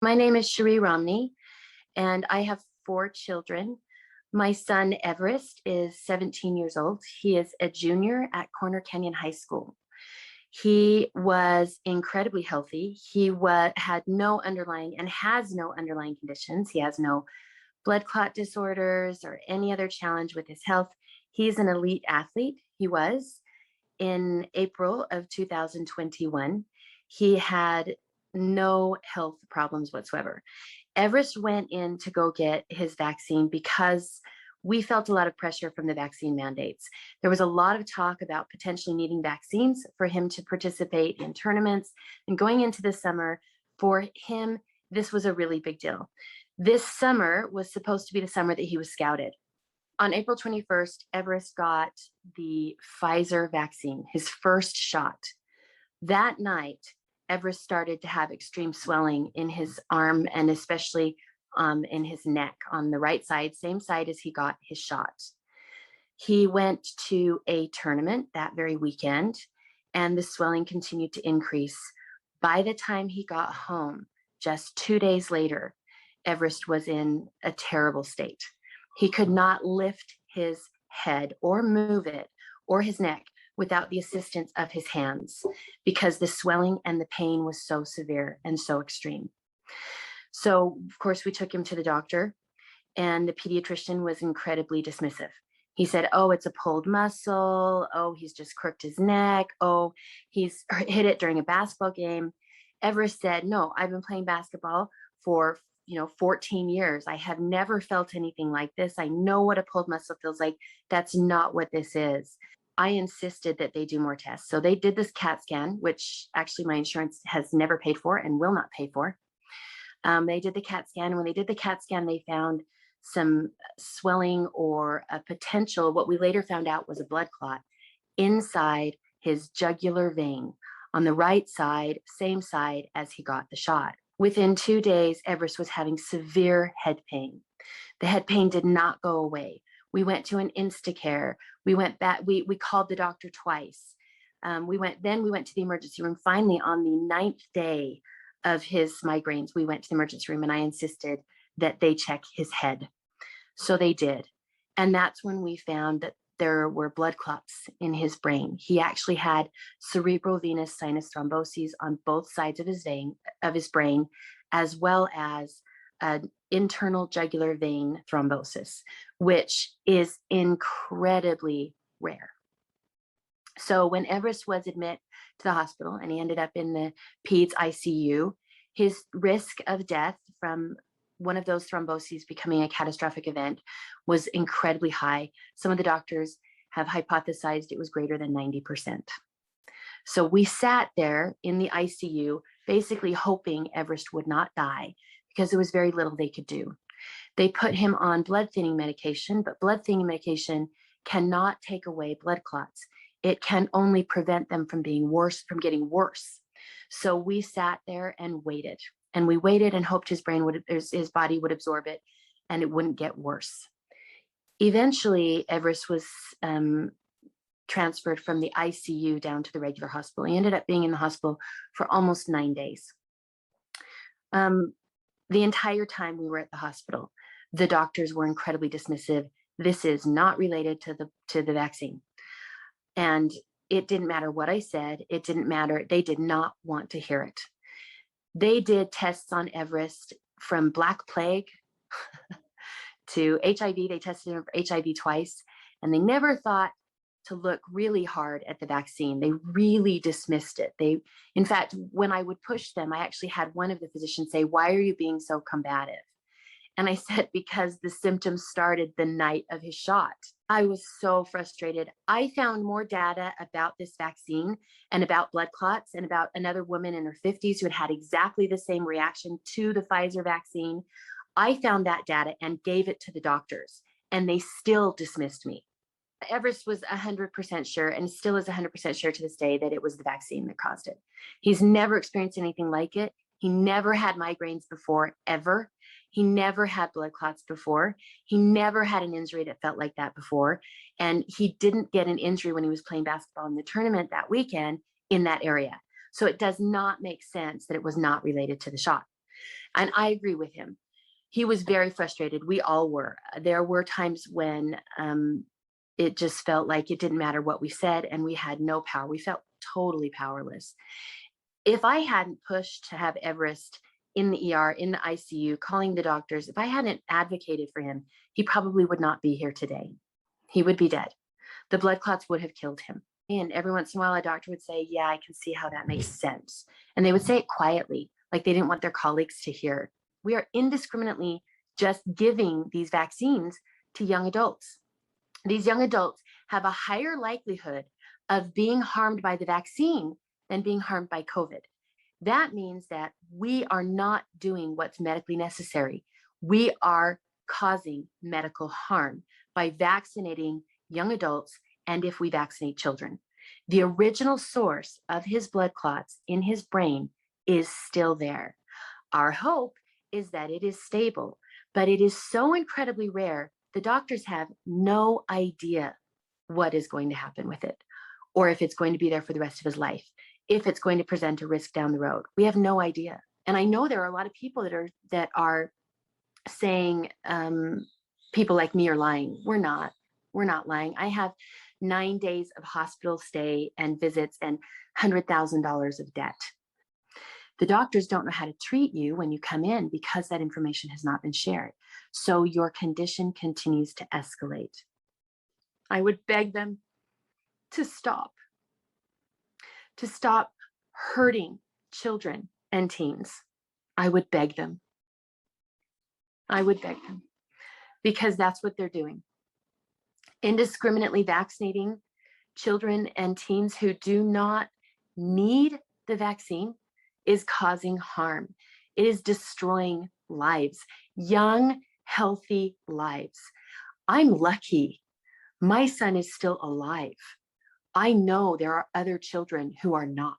My name is Cherie Romney, and I have 4 children. My son, Everest, is 17 years old. He is a junior at Corner Canyon High School. He was incredibly healthy. Had no underlying and has no underlying conditions. He has no blood clot disorders or any other challenge with his health. He's an elite athlete. He was in April of 2021. He had no health problems whatsoever. Everest went in to go get his vaccine because we felt a lot of pressure from the vaccine mandates. There was a lot of talk about potentially needing vaccines for him to participate in tournaments. And going into the summer, for him, this was a really big deal. This summer was supposed to be the summer that he was scouted. On April 21st, Everest got the Pfizer vaccine, his first shot. That night, Everest started to have extreme swelling in his arm and especially in his neck on the right side, same side as he got his shot. He went to a tournament that very weekend, and the swelling continued to increase. By the time he got home, just 2 days later, Everest was in a terrible state. He could not lift his head or move it or his neck without the assistance of his hands because the swelling and the pain was so severe and so extreme. So, of course, we took him to the doctor, and the pediatrician was incredibly dismissive. He said, oh, it's a pulled muscle. Oh, he's just crooked his neck. Oh, he's hit it during a basketball game. Everest said, no, I've been playing basketball for 14 years. I have never felt anything like this. I know what a pulled muscle feels like. That's not what this is. I insisted that they do more tests. So they did this CAT scan, which actually my insurance has never paid for and will not pay for. They did the CAT scan. When they did the CAT scan, they found some swelling or a potential, what we later found out was a blood clot inside his jugular vein on the right side, same side as he got the shot. Within 2 days, Everest was having severe head pain. The head pain did not go away. We went to an Instacare. We went back. We called the doctor twice. We went to the emergency room. Finally, on the 9th day of his migraines, we went to the emergency room, and I insisted that they check his head. So they did. And that's when we found that there were blood clots in his brain. He actually had cerebral venous sinus thromboses on both sides of his brain, as well as an internal jugular vein thrombosis, which is incredibly rare. So when Everest was admitted to the hospital and he ended up in the PEDS ICU, his risk of death from one of those thromboses becoming a catastrophic event was incredibly high. Some of the doctors have hypothesized it was greater than 90%. So we sat there in the ICU, basically hoping Everest would not die because there was very little they could do. They put him on blood thinning medication, but blood thinning medication cannot take away blood clots. It can only prevent them from getting worse. So we sat there and waited. And we waited and hoped his body would absorb it and it wouldn't get worse. Eventually, Everest was transferred from the ICU down to the regular hospital. He ended up being in the hospital for almost 9 days. The entire time we were at the hospital, the doctors were incredibly dismissive. This is not related to the vaccine. And it didn't matter what I said. It didn't matter. They did not want to hear it. They did tests on Everest from Black Plague to HIV. They tested him for HIV twice, and they never thought to look really hard at the vaccine. They really dismissed it. In fact, when I would push them, I actually had one of the physicians say, "Why are you being so combative?" And I said, because the symptoms started the night of his shot. I was so frustrated. I found more data about this vaccine and about blood clots and about another woman in her 50s who had had exactly the same reaction to the Pfizer vaccine. I found that data and gave it to the doctors, and they still dismissed me. Everest was 100% sure, and still is 100% sure to this day, that it was the vaccine that caused it. He's never experienced anything like it. He never had migraines before, ever. He never had blood clots before. He never had an injury that felt like that before. And he didn't get an injury when he was playing basketball in the tournament that weekend in that area. So it does not make sense that it was not related to the shot. And I agree with him. He was very frustrated. We all were. There were times when it just felt like it didn't matter what we said and we had no power. We felt totally powerless. If I hadn't pushed to have Everest in the ER, in the ICU, calling the doctors, if I hadn't advocated for him, he probably would not be here today. He would be dead. The blood clots would have killed him. And every once in a while, a doctor would say, yeah, I can see how that makes sense. And they would say it quietly, like they didn't want their colleagues to hear. We are indiscriminately just giving these vaccines to young adults. These young adults have a higher likelihood of being harmed by the vaccine than being harmed by COVID. That means that we are not doing what's medically necessary. We are causing medical harm by vaccinating young adults and if we vaccinate children. The original source of his blood clots in his brain is still there. Our hope is that it is stable, but it is so incredibly rare, the doctors have no idea what is going to happen with it, or if it's going to be there for the rest of his life, if it's going to present a risk down the road. We have no idea. And I know there are a lot of people that are saying people like me are lying. We're not lying. I have 9 days of hospital stay and visits and $100,000 of debt. The doctors don't know how to treat you when you come in because that information has not been shared. So your condition continues to escalate. I would beg them to stop hurting children and teens. I would beg them. Because that's what they're doing. Indiscriminately vaccinating children and teens who do not need the vaccine is causing harm. It is destroying lives, young, healthy lives. I'm lucky. My son is still alive. I know there are other children who are not.